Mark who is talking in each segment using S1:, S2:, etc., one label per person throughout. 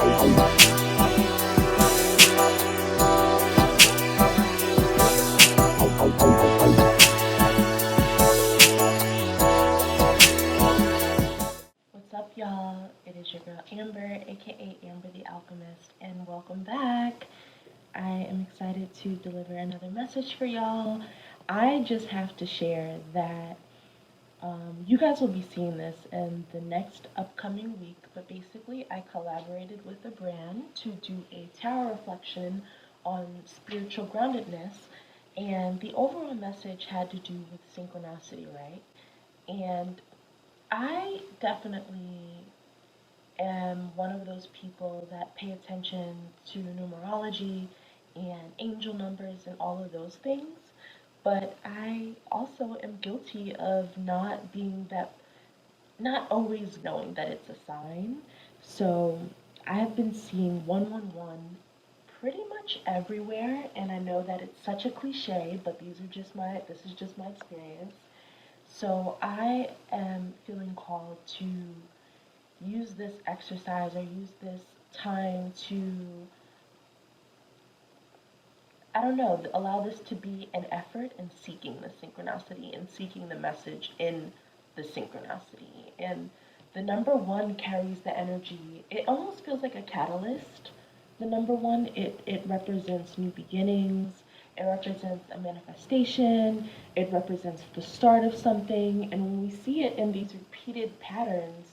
S1: What's up, y'all? It is your girl Amber, aka Amber the Alchemist, and welcome back. I am excited to deliver another message for y'all. I just have to share that you guys will be seeing this in the next upcoming week, but basically, I collaborated with a brand to do a tarot reflection on spiritual groundedness, and the overall message had to do with synchronicity, right? And I definitely am one of those people that pay attention to numerology and angel numbers and all of those things. But I also am guilty of not always knowing that it's a sign. So I have been seeing 111 pretty much everywhere, and I know that it's such a cliche, but this is just my experience. So I am feeling called to use this exercise or use this time to, I don't know, allow this to be an effort in seeking the synchronicity and seeking the message in the synchronicity. And the number one carries the energy. It almost feels like a catalyst. The number one, it represents new beginnings. It represents a manifestation. It represents the start of something. And when we see it in these repeated patterns,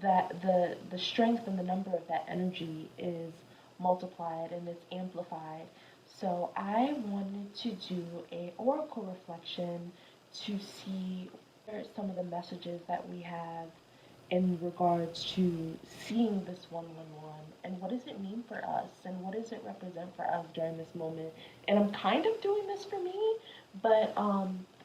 S1: that the strength and the number of that energy is multiplied and it's amplified. So I wanted to do a oracle reflection to see what are some of the messages that we have in regards to seeing this 111 and what does it mean for us and what does it represent for us during this moment. And I'm kind of doing this for me, but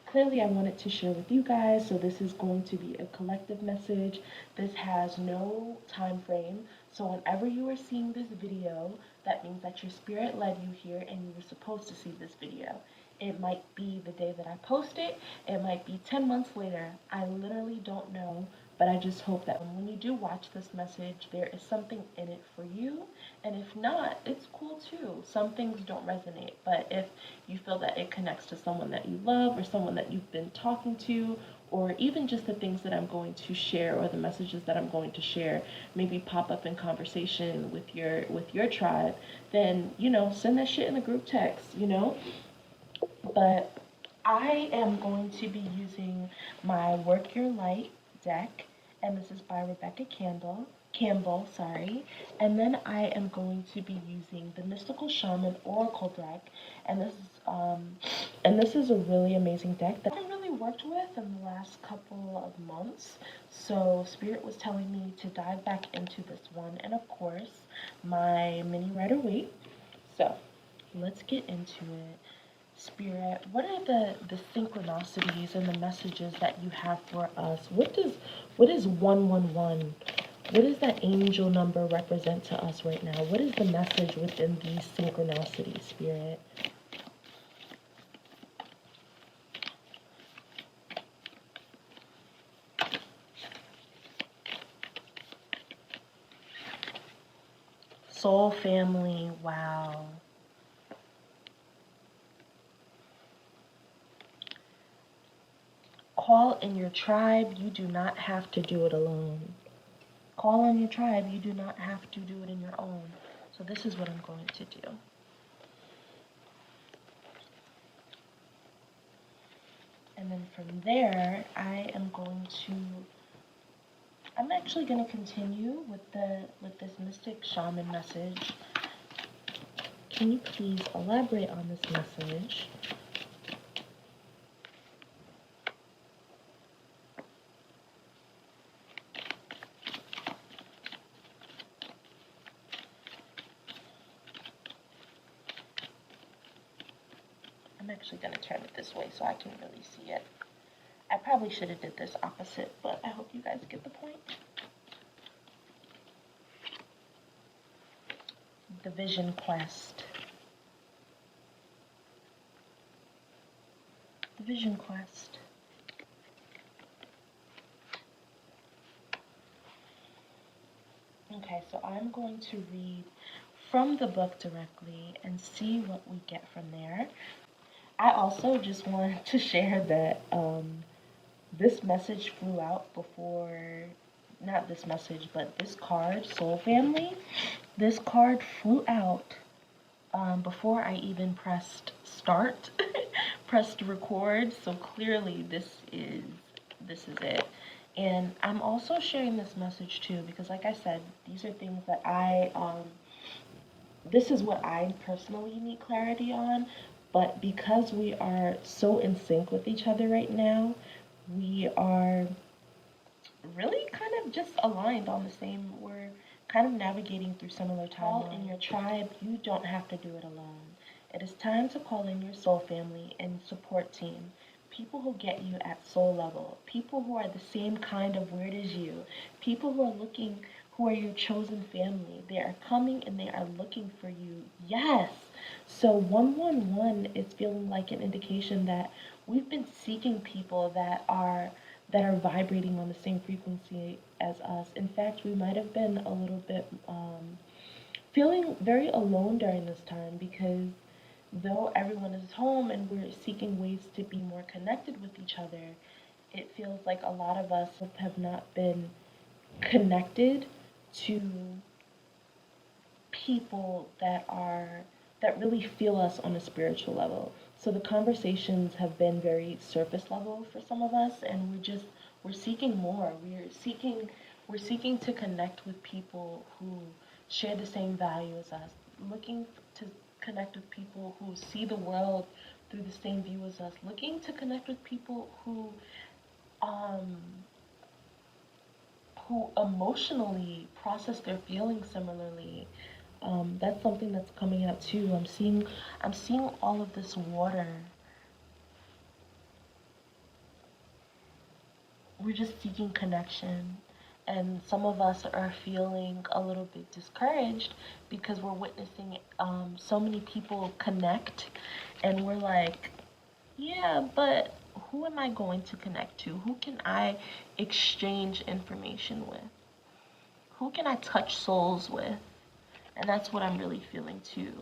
S1: clearly I wanted to share with you guys. So this is going to be a collective message. This has no time frame. So whenever you are seeing this video, that means that your spirit led you here and you were supposed to see this video. It might be the day that I post it. It might be 10 months later. I literally don't know. But I just hope that when you do watch this message, there is something in it for you. And if not, it's cool too. Some things don't resonate. But if you feel that it connects to someone that you love or someone that you've been talking to, or even just the things that I'm going to share or the messages that I'm going to share maybe pop up in conversation with your tribe, then, send that shit in the group text. But I am going to be using my Work Your Light deck, and this is by Rebecca Campbell, sorry. And then I am going to be using the Mystical Shaman Oracle deck, and this is a really amazing deck that I haven't really worked with in the last couple of months. So Spirit was telling me to dive back into this one, and of course, my mini Rider-Waite. So let's get into it. Spirit, what are the synchronicities and the messages that you have for us? What is 111? What does that angel number represent to us right now? What is the message within these synchronicities, Spirit? Soul family, wow. Call in your tribe. You do not have to do it alone. Call in your tribe. You do not have to do it in your own. So this is what I'm going to do. And then from there, I'm actually going to continue with this mystic shaman message. Can you please elaborate on this message? I'm actually going to turn it this way so I can really see it. I probably should have did this opposite, but I hope you guys get the point. The Vision Quest. The Vision Quest. Okay, So I'm going to read from the book directly and see what we get from there. I also just wanted to share that this message flew out before, not this message, but this card, Soul Family. This card flew out before I even pressed start, pressed record. So clearly, this is it. And I'm also sharing this message too because, like I said, these are things that this is what I personally need clarity on. But because we are so in sync with each other right now, we are really kind of just aligned on the same. We're kind of navigating through similar timelines. In your tribe, you don't have to do it alone. It is time to call in your soul family and support team. People who get you at soul level. People who are the same kind of weird as you. People who are your chosen family. They are coming and they are looking for you. Yes. So 111 is feeling like an indication that we've been seeking people that are vibrating on the same frequency as us. In fact, we might have been a little bit feeling very alone during this time because though everyone is home and we're seeking ways to be more connected with each other, it feels like a lot of us have not been connected to people that really feel us on a spiritual level. So the conversations have been very surface level for some of us, and we're seeking more. We're seeking to connect with people who share the same value as us, looking to connect with people who see the world through the same view as us, looking to connect with people um who emotionally process their feelings similarly. That's something that's coming out too. I'm seeing all of this water. We're just seeking connection. And some of us are feeling a little bit discouraged because we're witnessing so many people connect, and we're like, yeah, but who am I going to connect to? Who can I exchange information with? Who can I touch souls with? And that's what I'm really feeling too.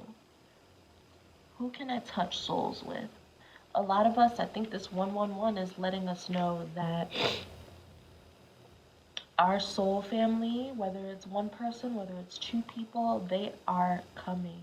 S1: Who can I touch souls with? A lot of us, I think this 111 is letting us know that our soul family, whether it's one person, whether it's two people, they are coming.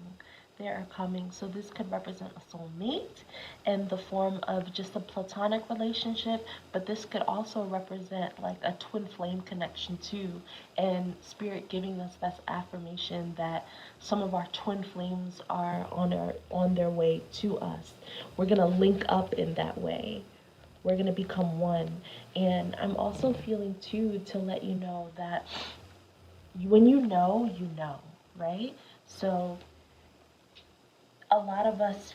S1: They are coming. So this could represent a soulmate in the form of just a platonic relationship, but this could also represent like a twin flame connection too, and spirit giving us that affirmation that some of our twin flames are on their way to us. We're gonna link up in that way. We're going to become one. And I'm also feeling too to let you know that when you know, right? So a lot of us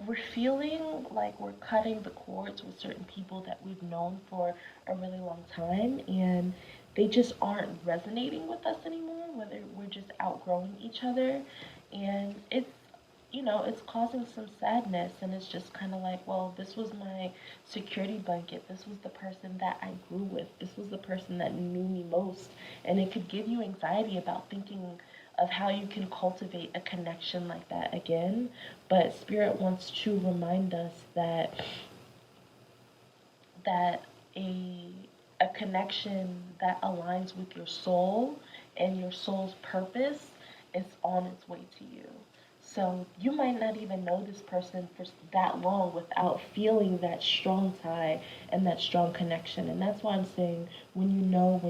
S1: we're feeling like we're cutting the cords with certain people that we've known for a really long time, and they just aren't resonating with us anymore, whether we're just outgrowing each other. And it's causing some sadness, and it's just kind of like, well, this was my security blanket. This was the person that I grew with. This was the person that knew me most. And it could give you anxiety about thinking of how you can cultivate a connection like that again. But Spirit wants to remind us that a a connection that aligns with your soul and your soul's purpose is on its way to you. So you might not even know this person for that long without feeling that strong tie and that strong connection. And that's why I'm saying when you know.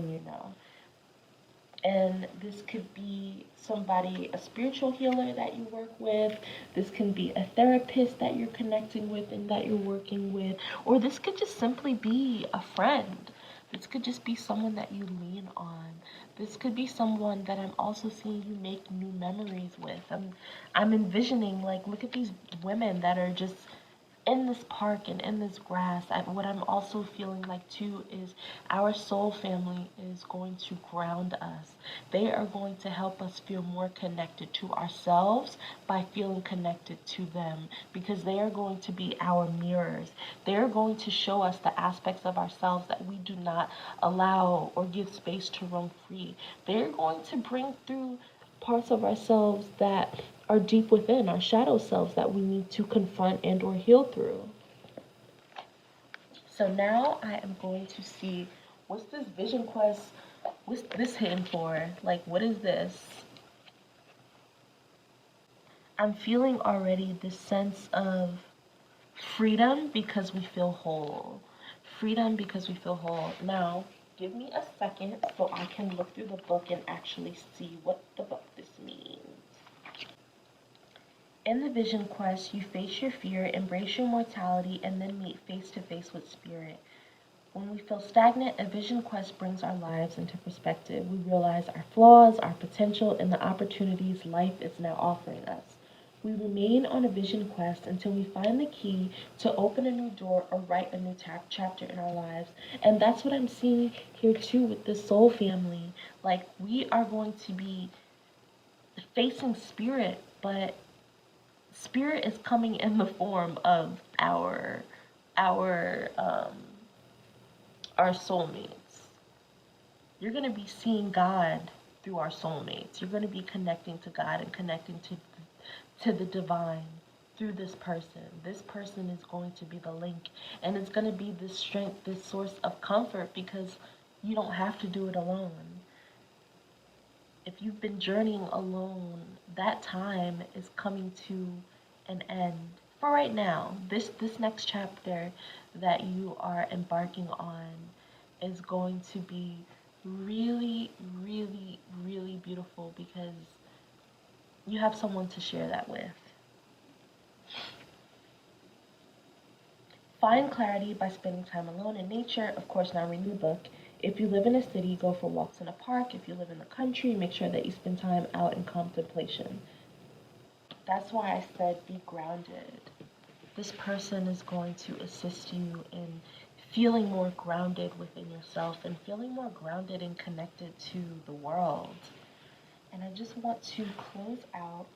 S1: And this could be somebody, a spiritual healer that you work with. This can be a therapist that you're connecting with and that you're working with. Or this could just simply be a friend. This could just be someone that you lean on. This could be someone that I'm also seeing you make new memories with. I'm envisioning, like, look at these women that are just in this park and in this grass, what I'm also feeling like too is our soul family is going to ground us. They are going to help us feel more connected to ourselves by feeling connected to them, because they are going to be our mirrors. They are going to show us the aspects of ourselves that we do not allow or give space to roam free. They're going to bring through parts of ourselves that are deep within, our shadow selves that we need to confront and or heal through. So now I am going to see, what's this vision quest, what's this hitting for? Like, what is this? I'm feeling already this sense of freedom because we feel whole. Freedom because we feel whole. Now, give me a second so I can look through the book and actually see what the book this means. In the vision quest, you face your fear, embrace your mortality, and then meet face to face with spirit. When we feel stagnant, a vision quest brings our lives into perspective. We realize our flaws, our potential, and the opportunities life is now offering us. We remain on a vision quest until we find the key to open a new door or write a new chapter in our lives. And that's what I'm seeing here too with this soul family. Like, we are going to be facing spirit, but spirit is coming in the form of our um our soulmates. You're going to be seeing God through our soulmates. You're going to be connecting to God and connecting to the divine through this person. This person is going to be the link, and it's going to be this strength, this source of comfort, because you don't have to do it alone. If you've been journeying alone, that time is coming to an end. For right now, this next chapter that you are embarking on is going to be really, really, really beautiful, because you have someone to share that with. Find clarity by spending time alone in nature. Of course, now read the book. If you live in a city, go for walks in a park. If you live in the country, make sure that you spend time out in contemplation. That's why I said be grounded. This person is going to assist you in feeling more grounded within yourself and feeling more grounded and connected to the world. And I just want to close out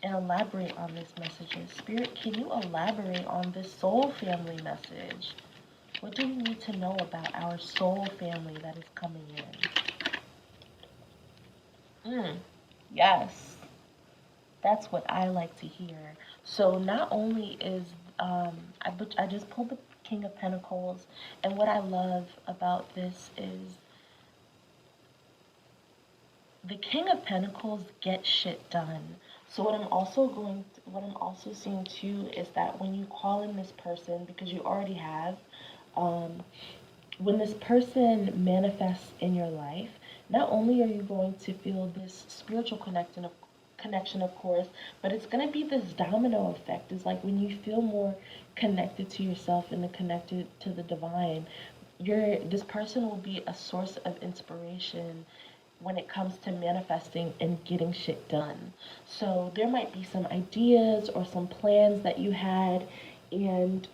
S1: and elaborate on this message. Spirit, can you elaborate on this soul family message? What do we need to know about our soul family that is coming in? Yes, that's what I like to hear. So not only is I just pulled the King of Pentacles, and what I love about this is the King of Pentacles gets shit done. So what I'm also seeing too is that when you call in this person, because you already have, um, when this person manifests in your life, not only are you going to feel this spiritual connection, of course, but it's going to be this domino effect. It's like when you feel more connected to yourself and connected to the divine, this person will be a source of inspiration when it comes to manifesting and getting shit done. So there might be some ideas or some plans that you had, and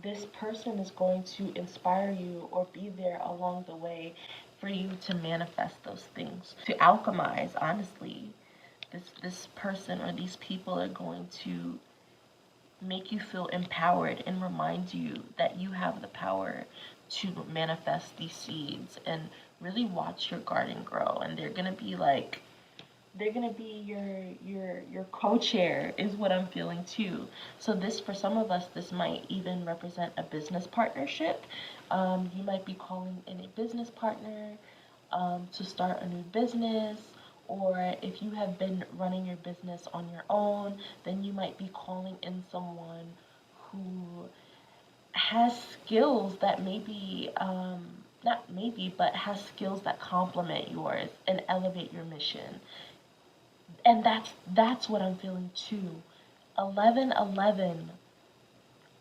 S1: this person is going to inspire you or be there along the way for you to manifest those things, to alchemize. Honestly, this person or these people are going to make you feel empowered and remind you that you have the power to manifest these seeds and really watch your garden grow. And they're gonna be your co-chair, is what I'm feeling too. So this, for some of us, this might even represent a business partnership. You might be calling in a business partner to start a new business, or if you have been running your business on your own, then you might be calling in someone who has skills that maybe not maybe, but has skills that complement yours and elevate your mission. And that's what I'm feeling too. 1111,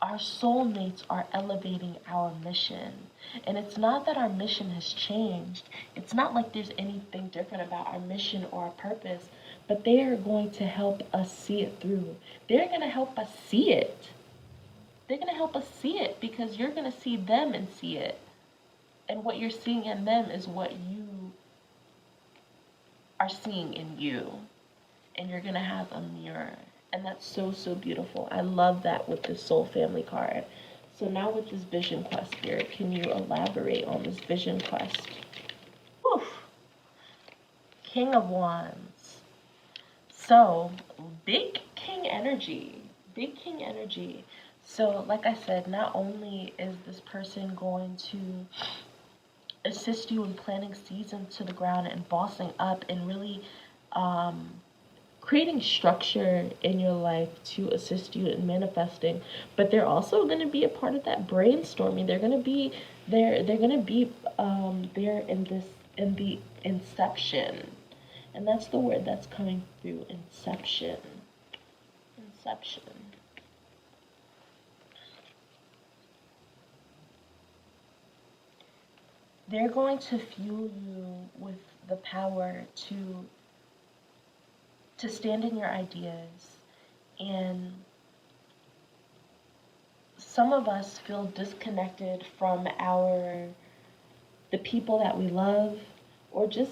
S1: our soulmates are elevating our mission. And it's not that our mission has changed. It's not like there's anything different about our mission or our purpose, but they are going to help us see it through. They're going to help us see it. They're going to help us see it because you're going to see them and see it. And what you're seeing in them is what you are seeing in you. And you're going to have a mirror. And that's so, so beautiful. I love that with this soul family card. So now with this vision quest, Spirit, can you elaborate on this vision quest? Whew. King of Wands. So, big king energy. Big king energy. So, like I said, not only is this person going to assist you in planting seeds into the ground and bossing up and really creating structure in your life to assist you in manifesting, but they're also going to be a part of that brainstorming. They're going to be there. They're going to be there in the inception, and that's the word that's coming through. Inception. Inception. They're going to fuel you with the power to stand in your ideas. And some of us feel disconnected from the people that we love, or just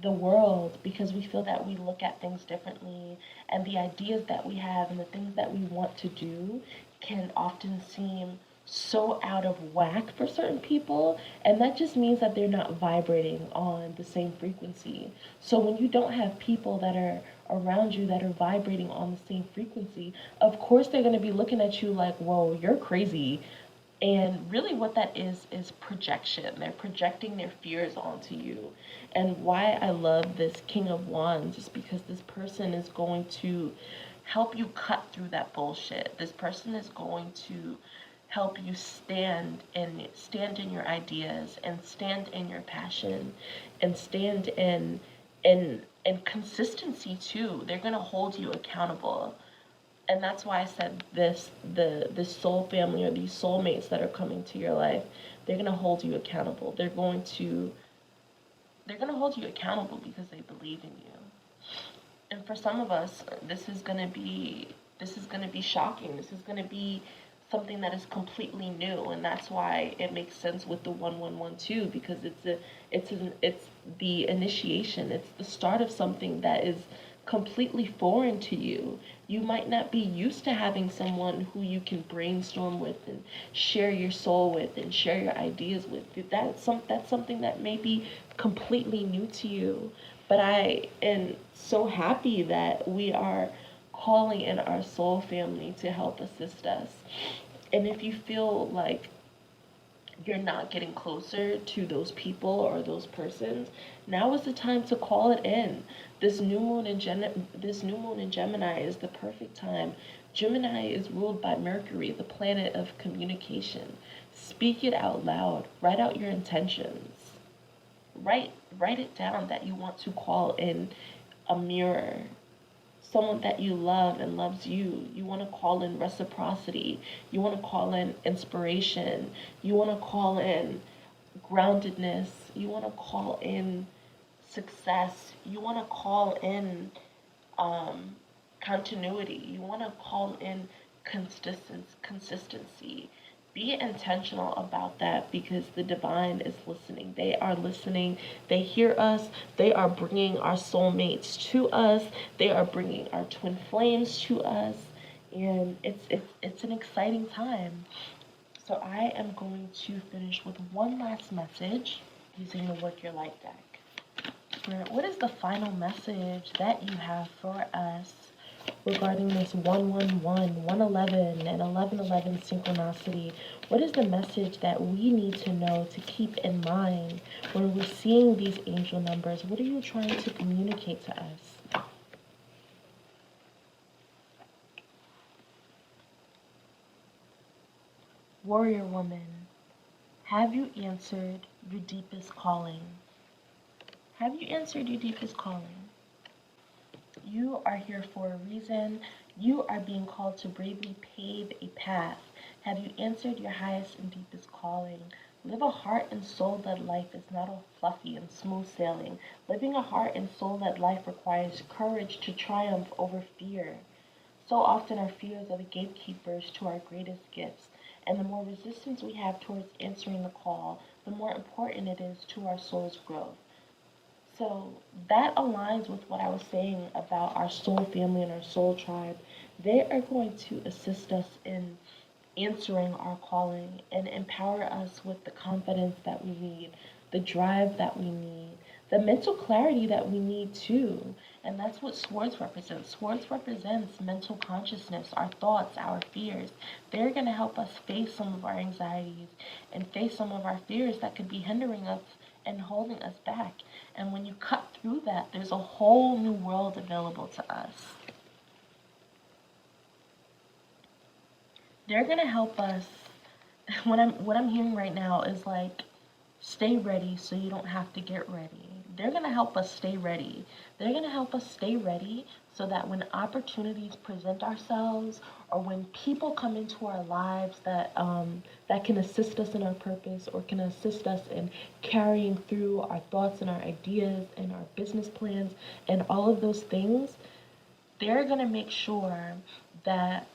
S1: the world, because we feel that we look at things differently, and the ideas that we have and the things that we want to do can often seem so out of whack for certain people, and that just means that they're not vibrating on the same frequency. So when you don't have people that are around you that are vibrating on the same frequency, of course they're going to be looking at you like, whoa, you're crazy. And really what that is projection. They're projecting their fears onto you. And why I love this King of Wands is because this person is going to help you cut through that bullshit. This person is going to help you stand in your ideas, and stand in your passion, and stand in consistency too. They're going to hold you accountable. And that's why I said this soul family, or these soulmates that are coming to your life, they're going to hold you accountable. They're going to hold you accountable because they believe in you. And for some of us, this is going to be shocking. This is going to be something that is completely new, and that's why it makes sense with the 1112, because it's the initiation. It's the start of something that is completely foreign to you. You might not be used to having someone who you can brainstorm with and share your soul with and share your ideas with. That's something that may be completely new to you. But I am so happy that we are calling in our soul family to help assist us. And if you feel like you're not getting closer to those people or those persons, now is the time to call it in. This new moon in Gemini is the perfect time. Gemini is ruled by Mercury, the planet of communication. Speak it out loud. Write out your intentions. Write it down that you want to call in a mirror, someone that you love and loves you. You want to call in reciprocity. You want to call in inspiration. You want to call in groundedness. You want to call in success. You want to call in continuity. You want to call in consistency. Be intentional about that, because the divine is listening. They are listening. They hear us. They are bringing our soulmates to us. They are bringing our twin flames to us. And it's an exciting time. So I am going to finish with one last message using the Work Your Light deck. What is the final message that you have for us regarding this 111, 111, and 1111 synchronicity? What is the message that we need to know to keep in mind when we're seeing these angel numbers? What are you trying to communicate to us? Warrior woman, have you answered your deepest calling? Have you answered your deepest calling? You are here for a reason. You are being called to bravely pave a path. Have you answered your highest and deepest calling? Live a heart and soul led life is not all fluffy and smooth sailing. Living a heart and soul led life requires courage to triumph over fear. So often our fears are the gatekeepers to our greatest gifts, and the more resistance we have towards answering the call, the more important it is to our soul's growth. So that aligns with what I was saying about our soul family and our soul tribe. They are going to assist us in answering our calling and empower us with the confidence that we need, the drive that we need, the mental clarity that we need too. And that's what swords represents. Swords represents mental consciousness, our thoughts, our fears. They're going to help us face some of our anxieties and face some of our fears that could be hindering us and holding us back. And when you cut through that, there's a whole new world available to us. They're gonna help us. What I'm hearing right now is like, stay ready so you don't have to get ready. They're gonna help us stay ready. They're gonna help us stay ready so that when opportunities present ourselves, or when people come into our lives that can assist us in our purpose, or can assist us in carrying through our thoughts and our ideas and our business plans and all of those things, they're going to make sure that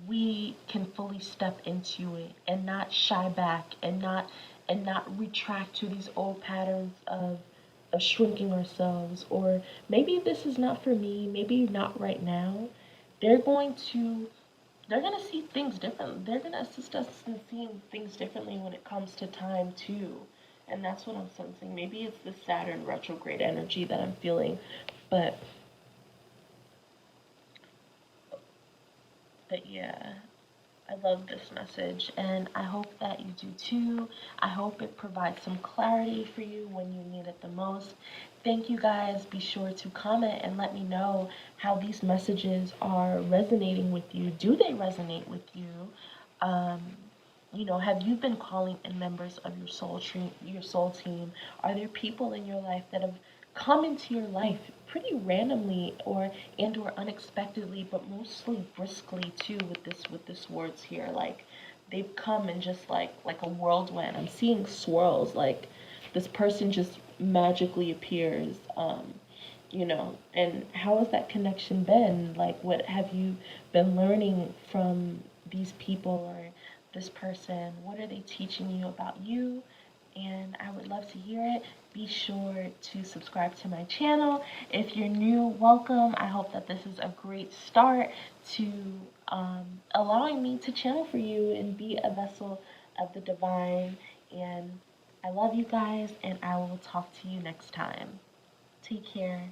S1: we can fully step into it and not shy back and not retract to these old patterns of shrinking ourselves, or maybe this is not for me, maybe not right now. They're going to they're going to see things differently. They're going to assist us in seeing things differently when it comes to time too. And that's what I'm sensing. Maybe it's the Saturn retrograde energy that I'm feeling, but yeah, I love this message, and I hope that you do too. I hope it provides some clarity for you when you need it the most. Thank you guys. Be sure to comment and let me know how these messages are resonating with you. Do they resonate with you? Um, have you been calling in members of your soul team? Are there people in your life that have come into your life pretty randomly or unexpectedly, but mostly briskly too, with this words here? Like, they've come and just like a whirlwind. I'm seeing swirls, like this person just magically appears. And how has that connection been? Like, what have you been learning from these people or this person? What are they teaching you about you? And I would love to hear it. Be sure to subscribe to my channel. If you're new, welcome. I hope that this is a great start to allowing me to channel for you and be a vessel of the divine. And I love you guys, and I will talk to you next time. Take care.